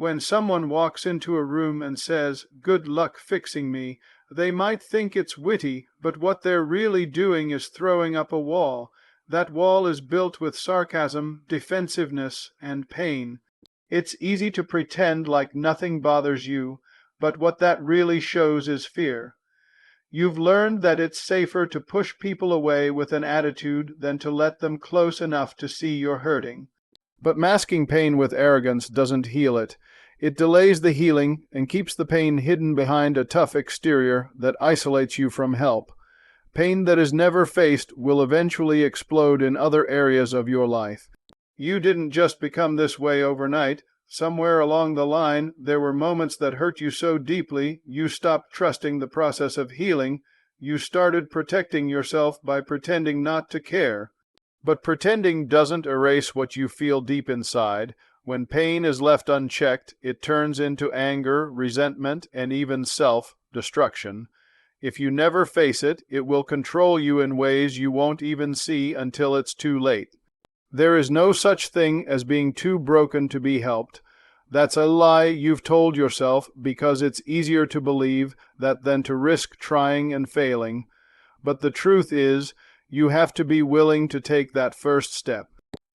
When someone walks into a room and says, "Good luck fixing me," they might think it's witty, but what they're really doing is throwing up a wall. That wall is built with sarcasm, defensiveness, and pain. It's easy to pretend like nothing bothers you, but what that really shows is fear. You've learned that it's safer to push people away with an attitude than to let them close enough to see you're hurting. But masking pain with arrogance doesn't heal it. It delays the healing and keeps the pain hidden behind a tough exterior that isolates you from help. Pain that is never faced will eventually explode in other areas of your life. You didn't just become this way overnight. Somewhere along the line, there were moments that hurt you so deeply, you stopped trusting the process of healing. You started protecting yourself by pretending not to care. But pretending doesn't erase what you feel deep inside. When pain is left unchecked, it turns into anger, resentment, and even self-destruction. If you never face it, it will control you in ways you won't even see until it's too late. There is no such thing as being too broken to be helped. That's a lie you've told yourself because it's easier to believe that than to risk trying and failing. But the truth is, you have to be willing to take that first step.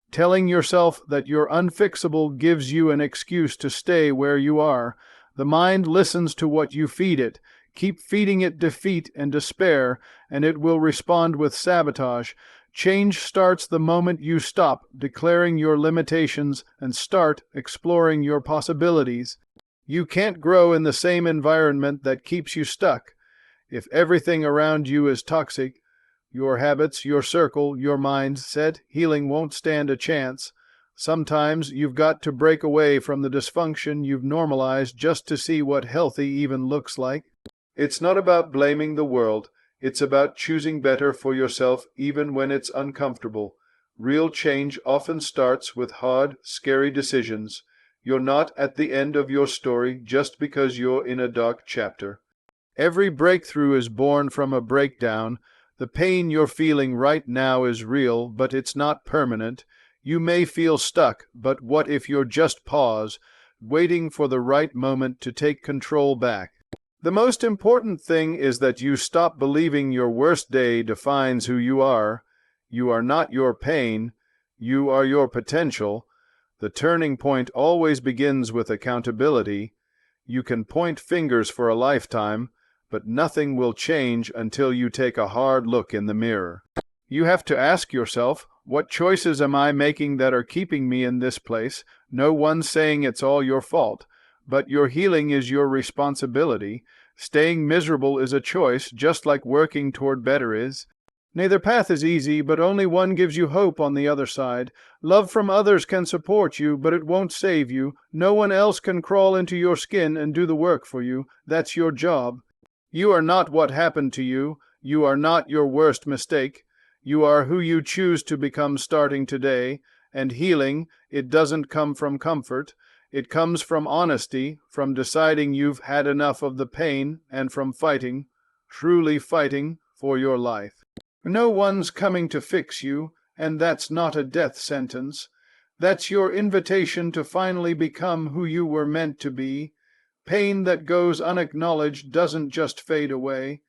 Telling yourself that you're unfixable gives you an excuse to stay where you are. The mind listens to what you feed it. Keep feeding it defeat and despair, and it will respond with sabotage. Change starts the moment you stop declaring your limitations and start exploring your possibilities. You can't grow in the same environment that keeps you stuck. If everything around you is toxic, your habits, your circle, your mindset, healing won't stand a chance. Sometimes you've got to break away from the dysfunction you've normalized just to see what healthy even looks like. It's not about blaming the world. It's about choosing better for yourself even when it's uncomfortable. Real change often starts with hard, scary decisions. You're not at the end of your story just because you're in a dark chapter. Every breakthrough is born from a breakdown. The pain you're feeling right now is real, but it's not permanent. You may feel stuck, but what if you're just pause, waiting for the right moment to take control back? The most important thing is that you stop believing your worst day defines who you are. You are not your pain. You are your potential. The turning point always begins with accountability. You can point fingers for a lifetime, but nothing will change until you take a hard look in the mirror. You have to ask yourself, what choices am I making that are keeping me in this place? No one's saying it's all your fault, but your healing is your responsibility. Staying miserable is a choice, just like working toward better is. Neither path is easy, but only one gives you hope on the other side. Love from others can support you, but it won't save you. No one else can crawl into your skin and do the work for you. That's your job. You are not what happened to you. You are not your worst mistake. You are who you choose to become starting today. And healing, it doesn't come from comfort. It comes from honesty, from deciding you've had enough of the pain, and from fighting, truly fighting, for your life. No one's coming to fix you, and that's not a death sentence. That's your invitation to finally become who you were meant to be. Pain that goes unacknowledged doesn't just fade away.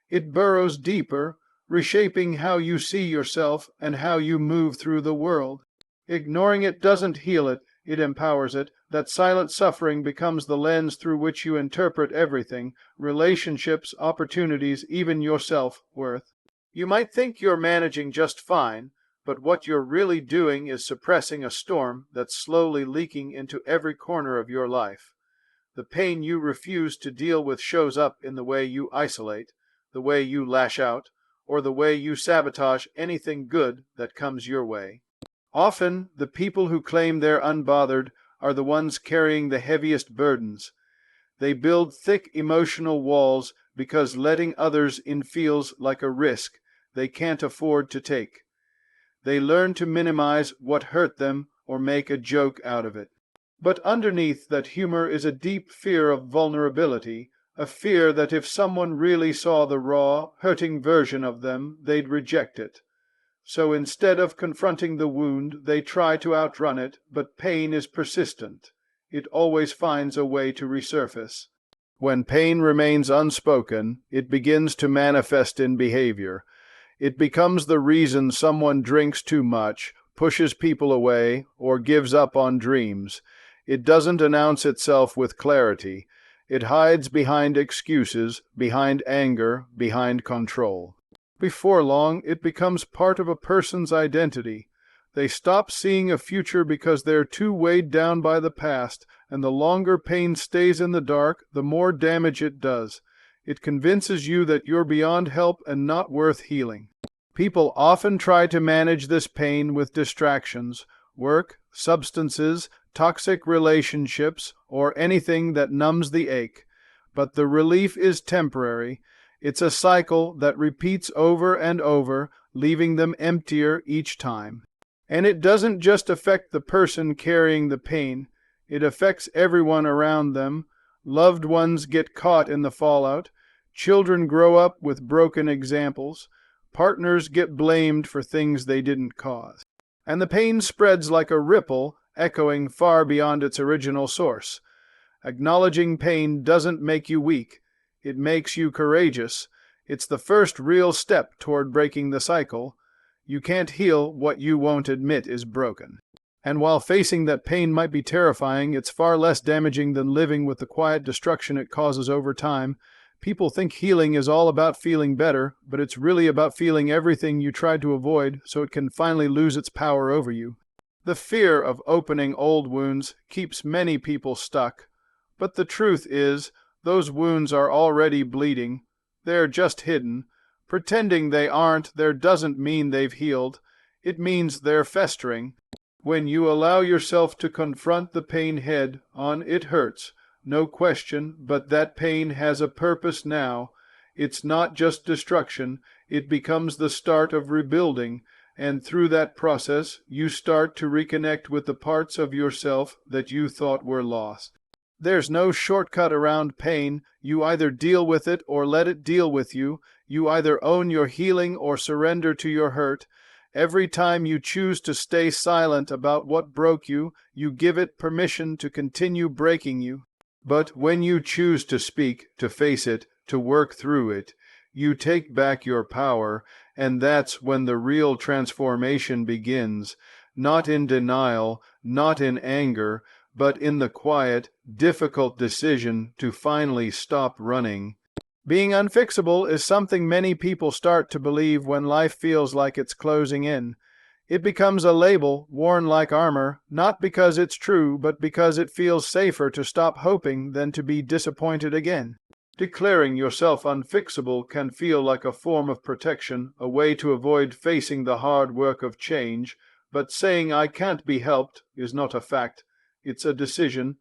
It burrows deeper, reshaping how you see yourself and how you move through the world. Ignoring it doesn't heal it, it empowers it. That silent suffering becomes the lens through which you interpret everything, relationships, opportunities, even your self-worth. You might think you're managing just fine, but what you're really doing is suppressing a storm that's slowly leaking into every corner of your life. The pain you refuse to deal with shows up in the way you isolate, the way you lash out, or the way you sabotage anything good that comes your way. Often, the people who claim they're unbothered are the ones carrying the heaviest burdens. They build thick emotional walls because letting others in feels like a risk they can't afford to take. They learn to minimize what hurt them or make a joke out of it. But underneath that humor is a deep fear of vulnerability, a fear that if someone really saw the raw, hurting version of them, they'd reject it. So instead of confronting the wound, they try to outrun it, but pain is persistent. it always finds a way to resurface. When pain remains unspoken, it begins to manifest in behavior. It becomes the reason someone drinks too much, pushes people away, or gives up on dreams. It doesn't announce itself with clarity. It hides behind excuses, behind anger, behind control. Before long, it becomes part of a person's identity. They stop seeing a future because they're too weighed down by the past, and the longer pain stays in the dark, the more damage it does. It convinces you that you're beyond help and not worth healing. People often try to manage this pain with distractions, work, substances, toxic relationships, or anything that numbs the ache. But the relief is temporary. It's a cycle that repeats over and over, leaving them emptier each time. And it doesn't just affect the person carrying the pain. It affects everyone around them. Loved ones get caught in the fallout. Children grow up with broken examples. Partners get blamed for things they didn't cause. And the pain spreads like a ripple, echoing far beyond its original source. Acknowledging pain doesn't make you weak. It makes you courageous. It's the first real step toward breaking the cycle. You can't heal what you won't admit is broken. And while facing that pain might be terrifying, it's far less damaging than living with the quiet destruction it causes over time. People think healing is all about feeling better, but it's really about feeling everything you tried to avoid so it can finally lose its power over you. The fear of opening old wounds keeps many people stuck, but the truth is, those wounds are already bleeding. They're just hidden. Pretending they aren't there doesn't mean they've healed. It means they're festering. When you allow yourself to confront the pain head on, it hurts. No question, but that pain has a purpose now. It's not just destruction, it becomes the start of rebuilding, and through that process you start to reconnect with the parts of yourself that you thought were lost. There's no shortcut around pain. You either deal with it or let it deal with you. You either own your healing or surrender to your hurt. Every time you choose to stay silent about what broke you, you give it permission to continue breaking you. But when you choose to speak, to face it, to work through it, you take back your power, and that's when the real transformation begins, not in denial, not in anger, but in the quiet, difficult decision to finally stop running. Being unfixable is something many people start to believe when life feels like it's closing in. It becomes a label worn like armor, not because it's true, but because it feels safer to stop hoping than to be disappointed again. Declaring yourself unfixable can feel like a form of protection, a way to avoid facing the hard work of change, but saying I can't be helped is not a fact. It's a decision.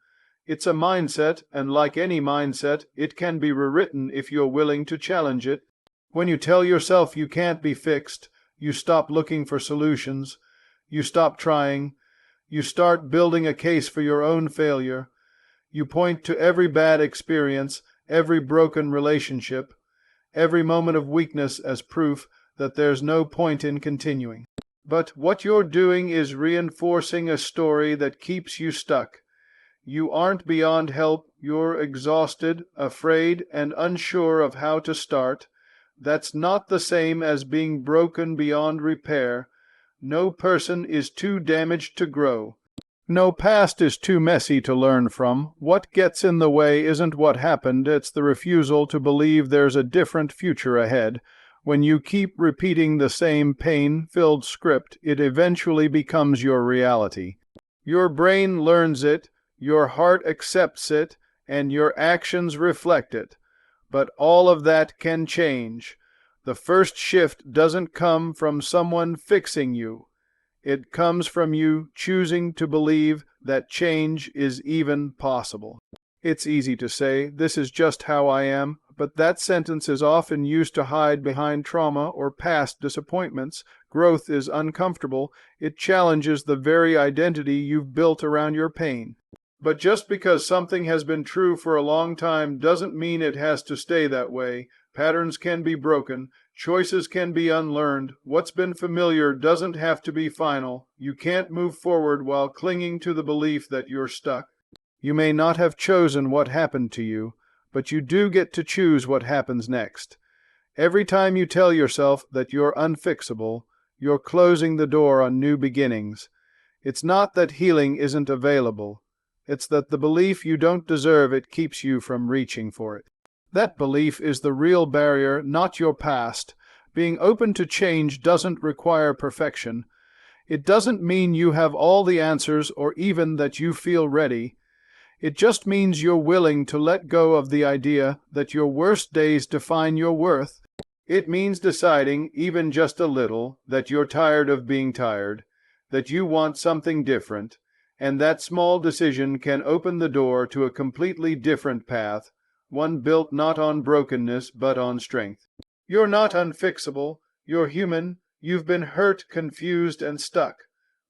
It's a mindset, and like any mindset, it can be rewritten if you're willing to challenge it. When you tell yourself you can't be fixed, you stop looking for solutions. You stop trying. You start building a case for your own failure. You point to every bad experience, every broken relationship, every moment of weakness as proof that there's no point in continuing. But what you're doing is reinforcing a story that keeps you stuck. You aren't beyond help. You're exhausted, afraid, and unsure of how to start. That's not the same as being broken beyond repair. No person is too damaged to grow. No past is too messy to learn from. What gets in the way isn't what happened, it's the refusal to believe there's a different future ahead. When you keep repeating the same pain-filled script, it eventually becomes your reality. Your brain learns it, your heart accepts it, and your actions reflect it. But all of that can change. The first shift doesn't come from someone fixing you. It comes from you choosing to believe that change is even possible. It's easy to say, "This is just how I am," but that sentence is often used to hide behind trauma or past disappointments. Growth is uncomfortable. It challenges the very identity you've built around your pain. But just because something has been true for a long time doesn't mean it has to stay that way. Patterns can be broken. Choices can be unlearned. What's been familiar doesn't have to be final. You can't move forward while clinging to the belief that you're stuck. You may not have chosen what happened to you, but you do get to choose what happens next. Every time you tell yourself that you're unfixable, you're closing the door on new beginnings. It's not that healing isn't available. It's that the belief you don't deserve it keeps you from reaching for it. That belief is the real barrier, not your past. Being open to change doesn't require perfection. It doesn't mean you have all the answers or even that you feel ready. It just means you're willing to let go of the idea that your worst days define your worth. It means deciding, even just a little, that you're tired of being tired, that you want something different, and that small decision can open the door to a completely different path, one built not on brokenness but on strength. You're not unfixable, you're human, you've been hurt, confused, and stuck,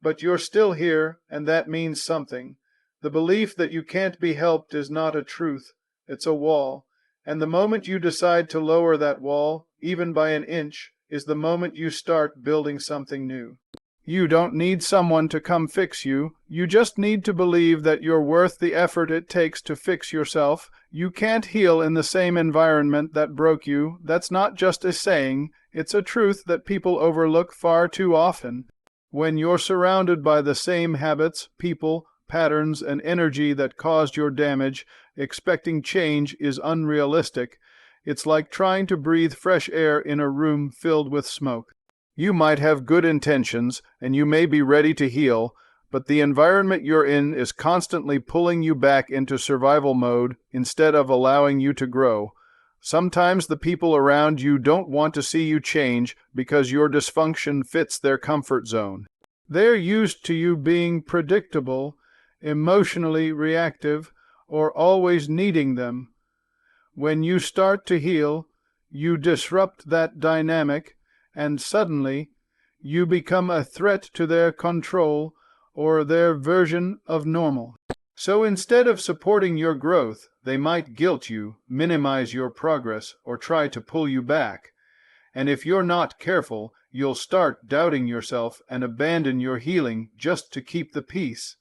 but you're still here, and that means something. The belief that you can't be helped is not a truth, it's a wall, and the moment you decide to lower that wall, even by an inch, is the moment you start building something new. You don't need someone to come fix you, you just need to believe that you're worth the effort it takes to fix yourself. You can't heal in the same environment that broke you. That's not just a saying, it's a truth that people overlook far too often. When you're surrounded by the same habits, people, patterns, and energy that caused your damage, expecting change is unrealistic. It's like trying to breathe fresh air in a room filled with smoke. You might have good intentions, and you may be ready to heal, but the environment you're in is constantly pulling you back into survival mode instead of allowing you to grow. Sometimes the people around you don't want to see you change because your dysfunction fits their comfort zone. They're used to you being predictable, emotionally reactive, or always needing them. When you start to heal, you disrupt that dynamic, and suddenly you become a threat to their control or their version of normal. So instead of supporting your growth, they might guilt you, minimize your progress, or try to pull you back. And if you're not careful, you'll start doubting yourself and abandon your healing just to keep the peace.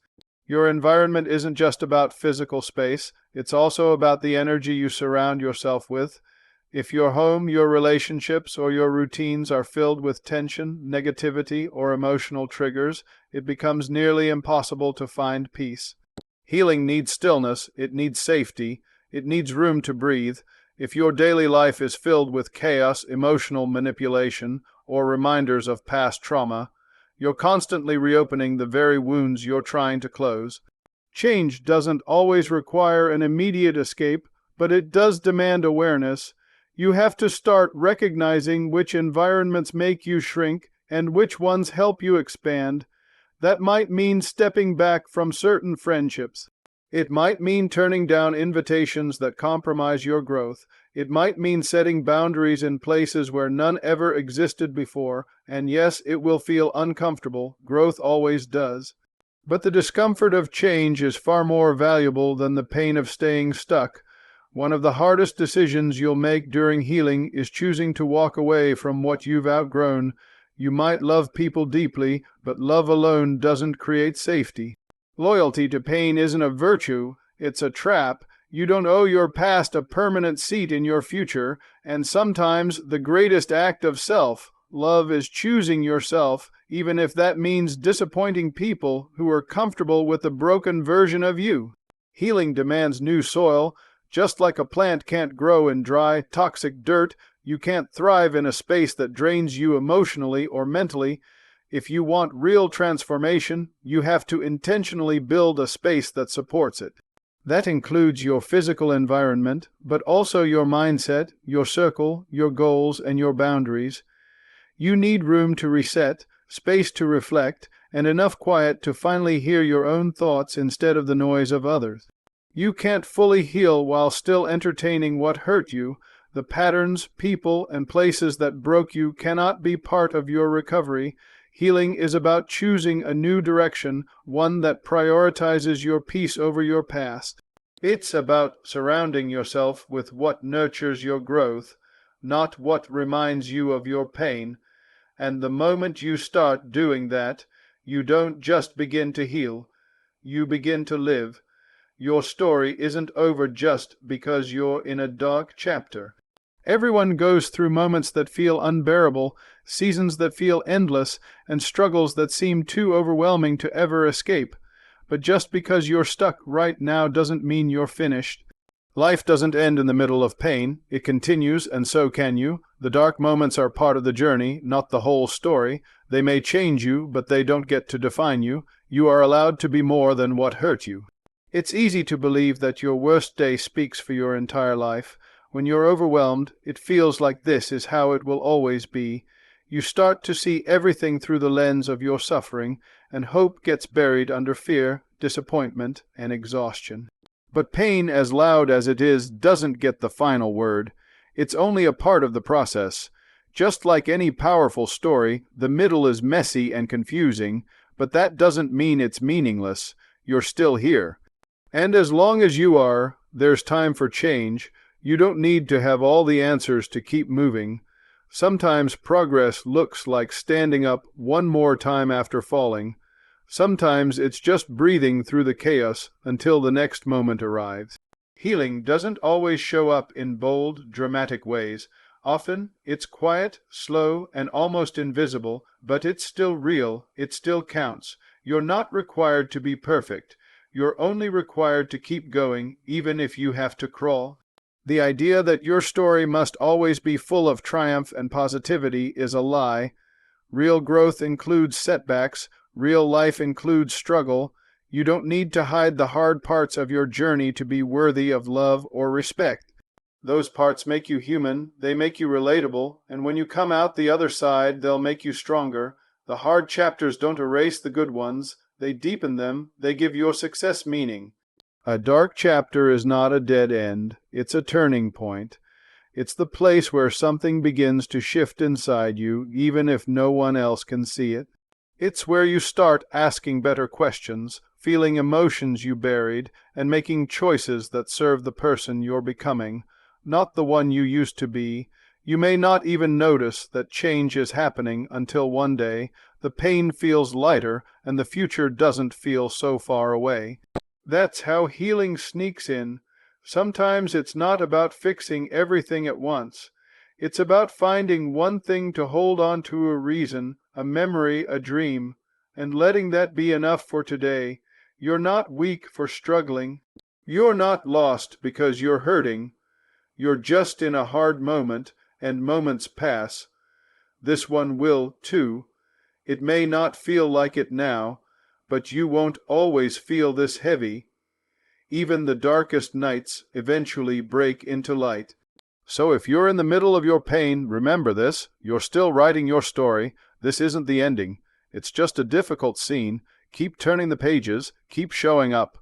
Your environment isn't just about physical space, it's also about the energy you surround yourself with. If your home, your relationships, or your routines are filled with tension, negativity, or emotional triggers, it becomes nearly impossible to find peace. Healing needs stillness, it needs safety, it needs room to breathe. If your daily life is filled with chaos, emotional manipulation, or reminders of past trauma, you're constantly reopening the very wounds you're trying to close. Change doesn't always require an immediate escape, but it does demand awareness. You have to start recognizing which environments make you shrink and which ones help you expand. That might mean stepping back from certain friendships. It might mean turning down invitations that compromise your growth. It might mean setting boundaries in places where none ever existed before, and yes, it will feel uncomfortable. Growth always does. But the discomfort of change is far more valuable than the pain of staying stuck. One of the hardest decisions you'll make during healing is choosing to walk away from what you've outgrown. You might love people deeply, but love alone doesn't create safety. Loyalty to pain isn't a virtue, it's a trap. You don't owe your past a permanent seat in your future, and sometimes the greatest act of self-love is choosing yourself, even if that means disappointing people who are comfortable with the broken version of you. Healing demands new soil. Just like a plant can't grow in dry, toxic dirt, you can't thrive in a space that drains you emotionally or mentally. If you want real transformation, you have to intentionally build a space that supports it. That includes your physical environment, but also your mindset, your circle, your goals, and your boundaries. You need room to reset, space to reflect, and enough quiet to finally hear your own thoughts instead of the noise of others. You can't fully heal while still entertaining what hurt you. The patterns, people, and places that broke you cannot be part of your recovery. Healing is about choosing a new direction, one that prioritizes your peace over your past. It's about surrounding yourself with what nurtures your growth, not what reminds you of your pain. And the moment you start doing that, you don't just begin to heal, you begin to live. Your story isn't over just because you're in a dark chapter. Everyone goes through moments that feel unbearable, seasons that feel endless, and struggles that seem too overwhelming to ever escape. But just because you're stuck right now doesn't mean you're finished. Life doesn't end in the middle of pain. It continues, and so can you. The dark moments are part of the journey, not the whole story. They may change you, but they don't get to define you. You are allowed to be more than what hurt you. It's easy to believe that your worst day speaks for your entire life. When you're overwhelmed, it feels like this is how it will always be. You start to see everything through the lens of your suffering, and hope gets buried under fear, disappointment, and exhaustion. But pain, as loud as it is, doesn't get the final word. It's only a part of the process. Just like any powerful story, the middle is messy and confusing, but that doesn't mean it's meaningless. You're still here. And as long as you are, there's time for change. You don't need to have all the answers to keep moving. Sometimes progress looks like standing up one more time after falling. Sometimes it's just breathing through the chaos until the next moment arrives. Healing doesn't always show up in bold, dramatic ways. Often it's quiet, slow, and almost invisible, but it's still real, it still counts. You're not required to be perfect. You're only required to keep going, even if you have to crawl. The idea that your story must always be full of triumph and positivity is a lie. Real growth includes setbacks. Real life includes struggle. You don't need to hide the hard parts of your journey to be worthy of love or respect. Those parts make you human, they make you relatable, and when you come out the other side, they'll make you stronger. The hard chapters don't erase the good ones, they deepen them, they give your success meaning. A dark chapter is not a dead end, it's a turning point. It's the place where something begins to shift inside you, even if no one else can see it. It's where you start asking better questions, feeling emotions you buried, and making choices that serve the person you're becoming, not the one you used to be. You may not even notice that change is happening until one day the pain feels lighter and the future doesn't feel so far away. That's how healing sneaks in. Sometimes it's not about fixing everything at once. It's about finding one thing to hold on to, a reason, a memory, a dream, and letting that be enough for today. You're not weak for struggling. You're not lost because you're hurting. You're just in a hard moment, and moments pass. This one will, too. It may not feel like it now, but you won't always feel this heavy. Even the darkest nights eventually break into light. So if you're in the middle of your pain, remember this. You're still writing your story. This isn't the ending. It's just a difficult scene. Keep turning the pages. Keep showing up.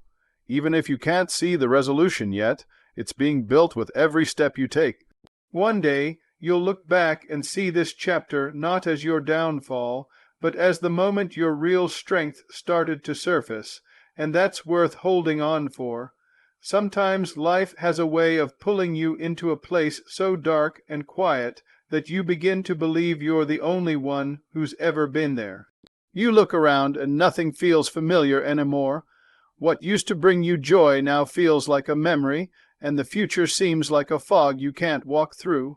Even if you can't see the resolution yet, it's being built with every step you take. One day, you'll look back and see this chapter not as your downfall, but as the moment your real strength started to surface, and that's worth holding on for. Sometimes life has a way of pulling you into a place so dark and quiet that you begin to believe you're the only one who's ever been there. You look around and nothing feels familiar anymore. What used to bring you joy now feels like a memory, and the future seems like a fog you can't walk through.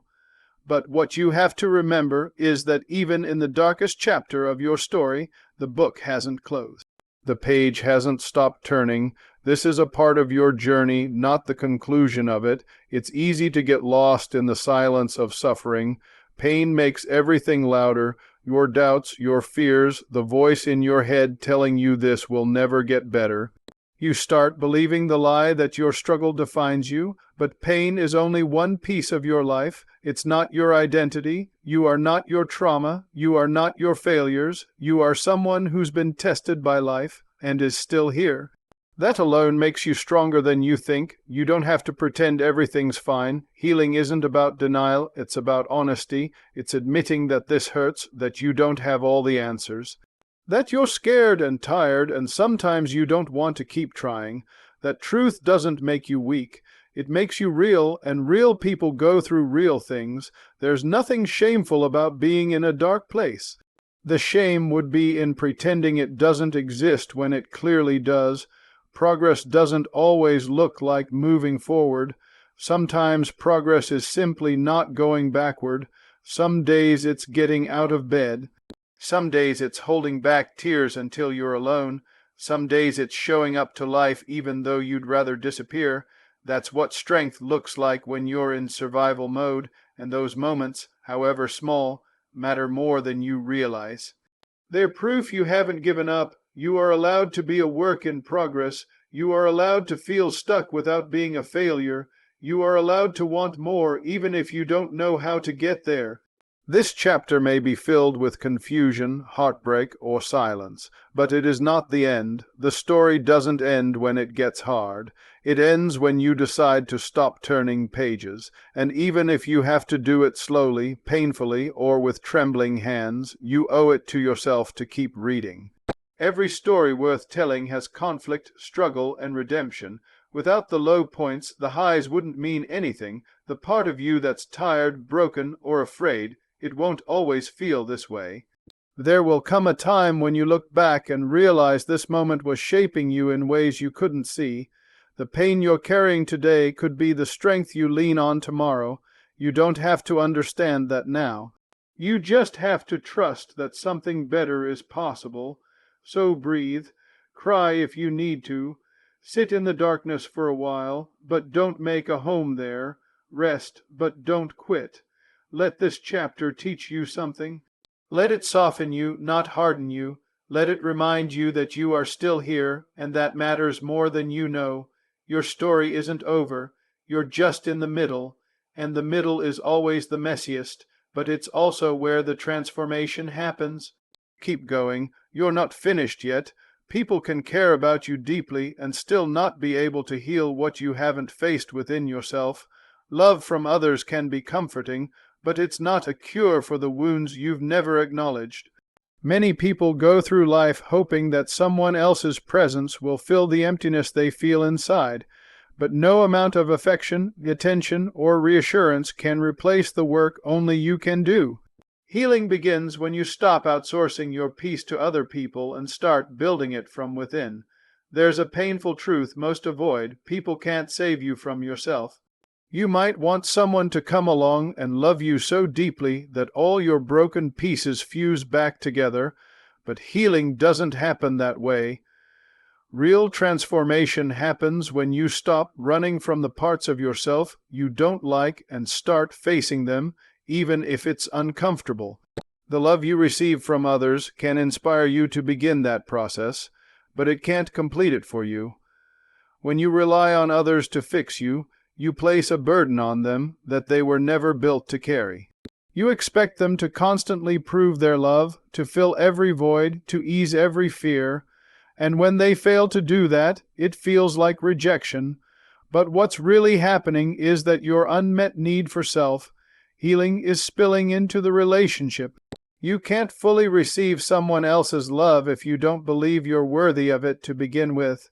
But what you have to remember is that even in the darkest chapter of your story, the book hasn't closed. The page hasn't stopped turning. This is a part of your journey, not the conclusion of it. It's easy to get lost in the silence of suffering. Pain makes everything louder. Your doubts, your fears, the voice in your head telling you this will never get better. You start believing the lie that your struggle defines you, but pain is only one piece of your life. It's not your identity. You are not your trauma. You are not your failures. You are someone who's been tested by life and is still here. That alone makes you stronger than you think. You don't have to pretend everything's fine. Healing isn't about denial. It's about honesty. It's admitting that this hurts, that you don't have all the answers, that you're scared and tired, and sometimes you don't want to keep trying. That truth doesn't make you weak. It makes you real, and real people go through real things. There's nothing shameful about being in a dark place. The shame would be in pretending it doesn't exist when it clearly does. Progress doesn't always look like moving forward. Sometimes progress is simply not going backward. Some days it's getting out of bed. Some days it's holding back tears until you're alone. Some days it's showing up to life even though you'd rather disappear. That's what strength looks like when you're in survival mode, and those moments, however small, matter more than you realize. They're proof you haven't given up. You are allowed to be a work in progress. You are allowed to feel stuck without being a failure. You are allowed to want more even if you don't know how to get there. This chapter may be filled with confusion, heartbreak, or silence, but it is not the end. The story doesn't end when it gets hard. It ends when you decide to stop turning pages, and even if you have to do it slowly, painfully, or with trembling hands, you owe it to yourself to keep reading. Every story worth telling has conflict, struggle, and redemption. Without the low points, the highs wouldn't mean anything. The part of you that's tired, broken, or afraid, it won't always feel this way. There will come a time when you look back and realize this moment was shaping you in ways you couldn't see. The pain you're carrying today could be the strength you lean on tomorrow. You don't have to understand that now. You just have to trust that something better is possible. So breathe. Cry if you need to. Sit in the darkness for a while, but don't make a home there. Rest, but don't quit. Let this chapter teach you something. Let it soften you, not harden you. Let it remind you that you are still here, and that matters more than you know. Your story isn't over. You're just in the middle, and the middle is always the messiest, but it's also where the transformation happens. Keep going. You're not finished yet. People can care about you deeply and still not be able to heal what you haven't faced within yourself. Love from others can be comforting, but it's not a cure for the wounds you've never acknowledged. Many people go through life hoping that someone else's presence will fill the emptiness they feel inside, but no amount of affection, attention, or reassurance can replace the work only you can do. Healing begins when you stop outsourcing your peace to other people and start building it from within. There's a painful truth most avoid: people can't save you from yourself. You might want someone to come along and love you so deeply that all your broken pieces fuse back together, but healing doesn't happen that way. Real transformation happens when you stop running from the parts of yourself you don't like and start facing them, even if it's uncomfortable. The love you receive from others can inspire you to begin that process, but it can't complete it for you. When you rely on others to fix you, you place a burden on them that they were never built to carry. You expect them to constantly prove their love, to fill every void, to ease every fear, and when they fail to do that, it feels like rejection. But what's really happening is that your unmet need for self healing is spilling into the relationship. You can't fully receive someone else's love if you don't believe you're worthy of it to begin with.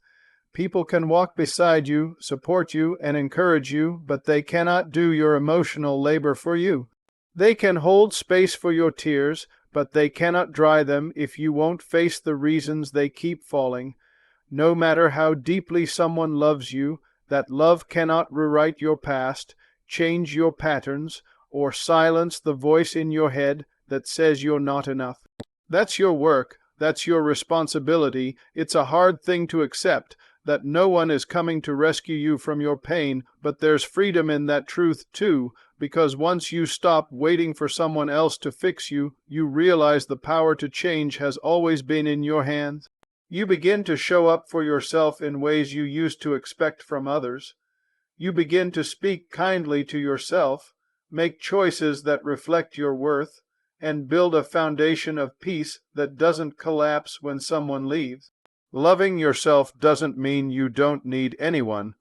People can walk beside you, support you, and encourage you, but they cannot do your emotional labor for you. They can hold space for your tears, but they cannot dry them if you won't face the reasons they keep falling. No matter how deeply someone loves you, that love cannot rewrite your past, change your patterns, or silence the voice in your head that says you're not enough. That's your work. That's your responsibility. It's a hard thing to accept, that no one is coming to rescue you from your pain, but there's freedom in that truth too, because once you stop waiting for someone else to fix you, you realize the power to change has always been in your hands. You begin to show up for yourself in ways you used to expect from others. You begin to speak kindly to yourself, make choices that reflect your worth, and build a foundation of peace that doesn't collapse when someone leaves. Loving yourself doesn't mean you don't need anyone.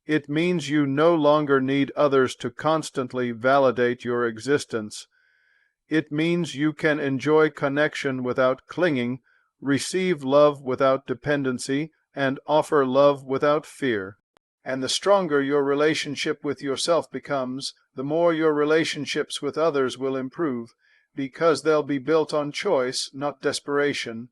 It means you no longer need others to constantly validate your existence. It means you can enjoy connection without clinging, receive love without dependency, and offer love without fear. And the stronger your relationship with yourself becomes, the more your relationships with others will improve, because they'll be built on choice, not desperation.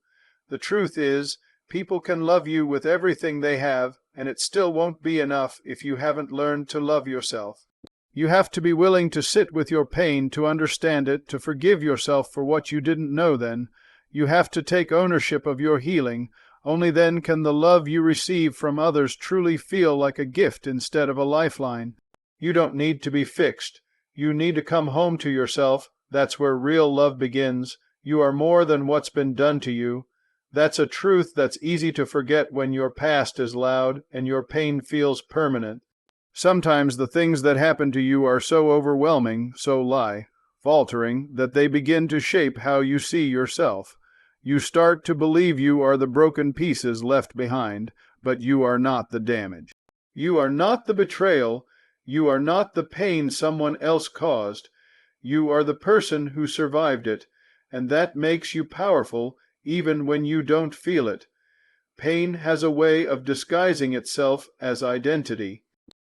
The truth is, People can love you with everything they have, and it still won't be enough if you haven't learned to love yourself. You have to be willing to sit with your pain, to understand it, to forgive yourself for what you didn't know then. You have to take ownership of your healing. Only then can the love you receive from others truly feel like a gift instead of a lifeline. You don't need to be fixed. You need to come home to yourself. That's where real love begins. You are more than what's been done to you. That's a truth that's easy to forget when your past is loud and your pain feels permanent. Sometimes the things that happen to you are so overwhelming, so faltering, that they begin to shape how you see yourself. You start to believe you are the broken pieces left behind, but you are not the damage. You are not the betrayal. You are not the pain someone else caused. You are the person who survived it, and that makes you powerful even when you don't feel it. Pain has a way of disguising itself as identity.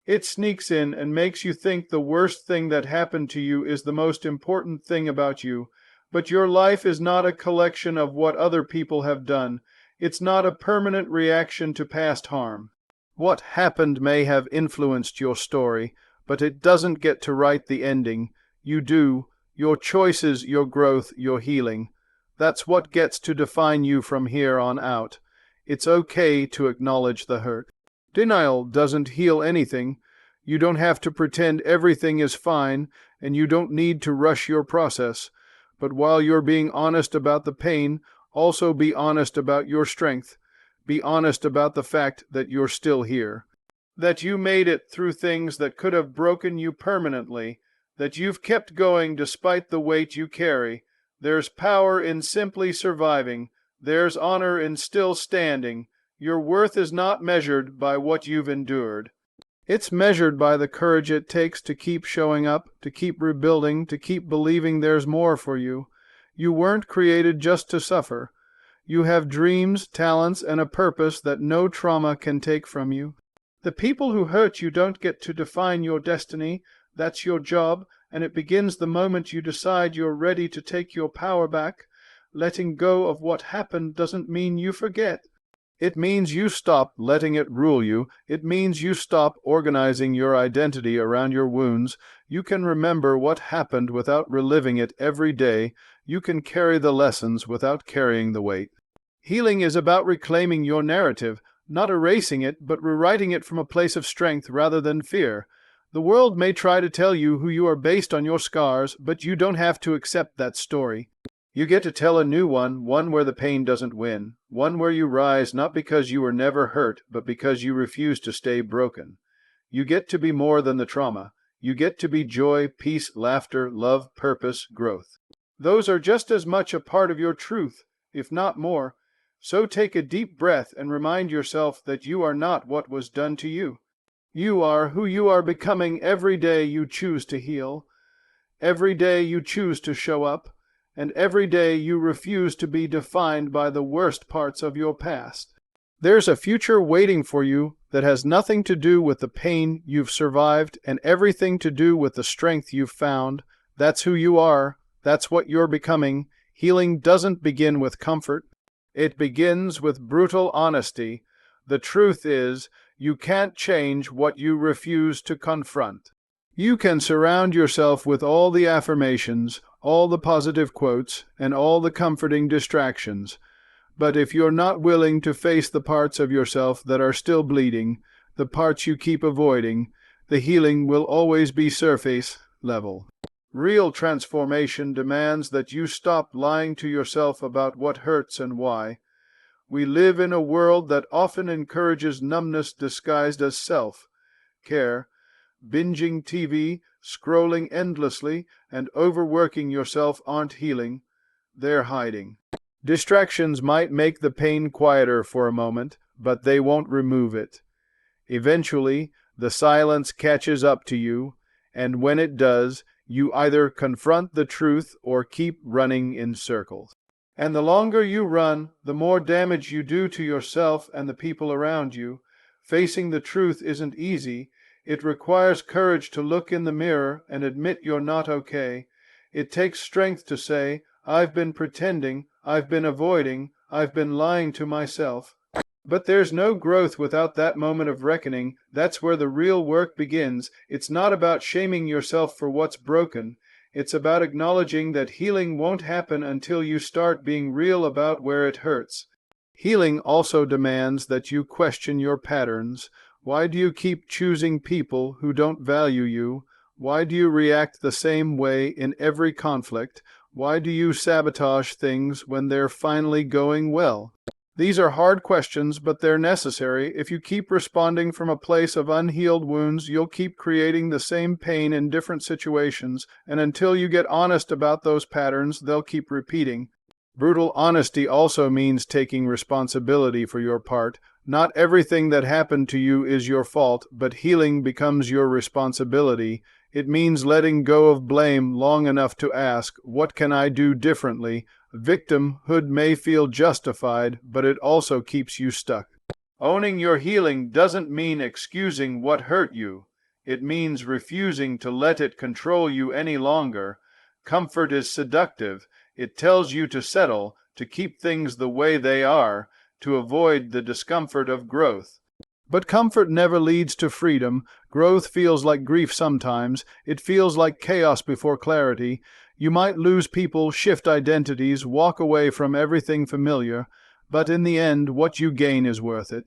It sneaks in and makes you think the worst thing that happened to you is the most important thing about you. But your life is not a collection of what other people have done. It's not a permanent reaction to past harm. What happened may have influenced your story, but it doesn't get to write the ending. You do. Your choices, your growth, your healing. That's what gets to define you from here on out. It's okay to acknowledge the hurt. Denial doesn't heal anything. You don't have to pretend everything is fine, and you don't need to rush your process. But while you're being honest about the pain, also be honest about your strength. Be honest about the fact that you're still here. That you made it through things that could have broken you permanently. That you've kept going despite the weight you carry. There's power in simply surviving. There's honor in still standing. Your worth is not measured by what you've endured. It's measured by the courage it takes to keep showing up, to keep rebuilding, to keep believing there's more for you. You weren't created just to suffer. You have dreams, talents, and a purpose that no trauma can take from you. The people who hurt you don't get to define your destiny. That's your job, and it begins the moment you decide you're ready to take your power back. Letting go of what happened doesn't mean you forget. It means you stop letting it rule you. It means you stop organizing your identity around your wounds. You can remember what happened without reliving it every day. You can carry the lessons without carrying the weight. Healing is about reclaiming your narrative, not erasing it, but rewriting it from a place of strength rather than fear. The world may try to tell you who you are based on your scars, but you don't have to accept that story. You get to tell a new one where the pain doesn't win, one where you rise not because you were never hurt, but because you refuse to stay broken. You get to be more than the trauma. You get to be joy, peace, laughter, love, purpose, growth. Those are just as much a part of your truth, if not more. So take a deep breath and remind yourself that you are not what was done to you. You are who you are becoming every day you choose to heal, every day you choose to show up, and every day you refuse to be defined by the worst parts of your past. There's a future waiting for you that has nothing to do with the pain you've survived and everything to do with the strength you've found. That's who you are. That's what you're becoming. Healing doesn't begin with comfort. It begins with brutal honesty. The truth is, you can't change what you refuse to confront. You can surround yourself with all the affirmations, all the positive quotes, and all the comforting distractions. But if you're not willing to face the parts of yourself that are still bleeding, the parts you keep avoiding, the healing will always be surface level. Real transformation demands that you stop lying to yourself about what hurts and why. We live in a world that often encourages numbness disguised as self-care. Binging TV, scrolling endlessly, and overworking yourself aren't healing. They're hiding. Distractions might make the pain quieter for a moment, but they won't remove it. Eventually, the silence catches up to you, and when it does, you either confront the truth or keep running in circles. And the longer you run, the more damage you do to yourself and the people around you. Facing the truth isn't easy. It requires courage to look in the mirror and admit you're not okay. It takes strength to say, I've been pretending, I've been avoiding, I've been lying to myself. But there's no growth without that moment of reckoning. That's where the real work begins. It's not about shaming yourself for what's broken. It's about acknowledging that healing won't happen until you start being real about where it hurts. Healing also demands that you question your patterns. Why do you keep choosing people who don't value you? Why do you react the same way in every conflict? Why do you sabotage things when they're finally going well? These are hard questions, but they're necessary. If you keep responding from a place of unhealed wounds, you'll keep creating the same pain in different situations, and until you get honest about those patterns, they'll keep repeating. Brutal honesty also means taking responsibility for your part. Not everything that happened to you is your fault, but healing becomes your responsibility. It means letting go of blame long enough to ask, what can I do differently? Victimhood may feel justified, but it also keeps you stuck. Owning your healing doesn't mean excusing what hurt you. It means refusing to let it control you any longer. Comfort is seductive. It tells you to settle, to keep things the way they are, to avoid the discomfort of growth. But comfort never leads to freedom. Growth feels like grief sometimes. It feels like chaos before clarity. You might lose people, shift identities, walk away from everything familiar, but in the end, what you gain is worth it.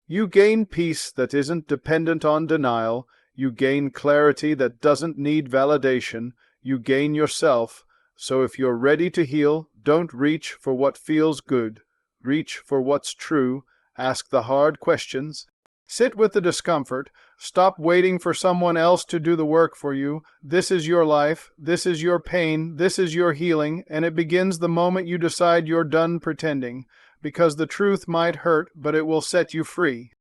You gain peace that isn't dependent on denial. You gain clarity that doesn't need validation. You gain yourself. So if you're ready to heal, don't reach for what feels good. Reach for what's true. Ask the hard questions. Sit with the discomfort. Stop waiting for someone else to do the work for you. This is your life. This is your pain. This is your healing. And it begins the moment you decide you're done pretending. Because the truth might hurt, but it will set you free.